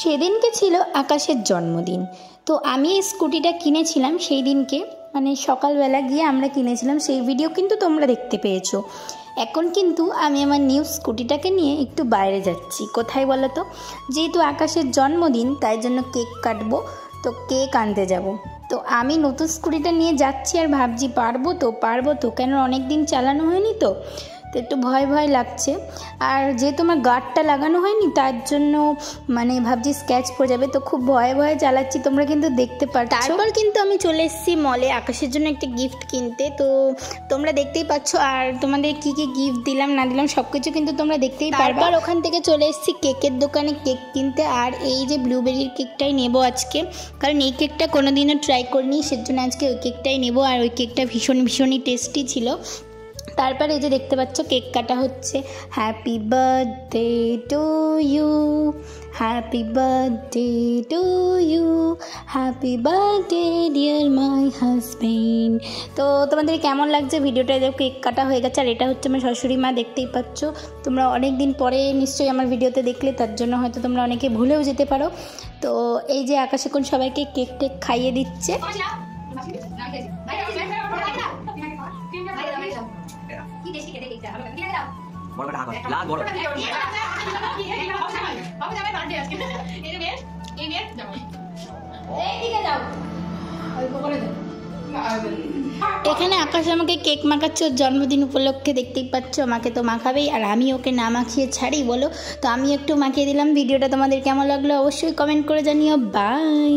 সেদিনকে ছিল আকাশের জন্মদিন। তো আমি এই স্কুটিটা কিনেছিলাম সেই দিনকে, মানে সকালবেলা গিয়ে আমরা কিনেছিলাম, সেই ভিডিও কিন্তু তোমরা দেখতে পেয়েছো। এখন কিন্তু আমি আমার নিউ স্কুটিটাকে নিয়ে একটু বাইরে যাচ্ছি। কোথায় বলো তো? যেহেতু আকাশের জন্মদিন তাই জন্য কেক কাটবো, তো কেক আনতে যাব। তো আমি নতুন স্কুটিটা নিয়ে যাচ্ছি আর ভাবছি পারবো তো কেন অনেক দিন চালানো হয়নি, তো একটু ভয় ভয় লাগছে। আর যেহেতু আমার গার্ডটা লাগানো হয়নি তার জন্য মানে ভাবছি স্ক্র্যাচ পড়ে যাবে, তো খুব ভয়ে ভয়ে চালাচ্ছি, তোমরা কিন্তু দেখতে পাচ্ছ। তারপর কিন্তু আমি চলে এসেছি মলে আকাশের জন্য একটা গিফট কিনতে, তো তোমরা দেখতেই পাচ্ছ। আর তোমাদের কি কি গিফট দিলাম না দিলাম সব কিছু কিন্তু তোমরা দেখতেই পারবে। আর ওখান থেকে চলে এসেছি কেকের দোকানে কেক কিনতে। আর এই যে ব্লুবেরির কেকটাই নেব আজকে, কারণ এই কেকটা কোনোদিনও ট্রাই করিনি, সেজন্য আজকে ওই কেকটাই নেব। আর ওই কেকটা ভীষণই টেস্টি ছিল। তারপর এই যে দেখতে পাচ্ছ কেক কাটা হচ্ছে। Happy birthday to you, happy birthday to you, happy birthday dear my husband. তো তোমাদের কেমন লাগছে ভিডিওটা? কেক কাটা হয়ে গেছে। আর এটা হচ্ছে আমার শাশুড়ি মা, দেখতেই পাচ্ছ। তোমরা অনেক দিন পরে নিশ্চয়ই আমার ভিডিওতে দেখলে, তার জন্য হয়তো তোমরা অনেকে ভুলেও যেতে পারো। তো এই যে আকাশ এখন সবাইকে কেক টেক খাইয়ে দিচ্ছে। এখানে আকাশ আমাকে কেক মাখাচ্ছে ওর জন্মদিন উপলক্ষে, দেখতেই পাচ্ছ। আমাকে তো মাখাবেই, আর আমি ওকে না মাখিয়ে ছাড়ি বলো? তো আমি একটু মাখিয়ে দিলাম। ভিডিওটা তোমাদের কেমন লাগলো অবশ্যই কমেন্ট করে জানিও। বাই।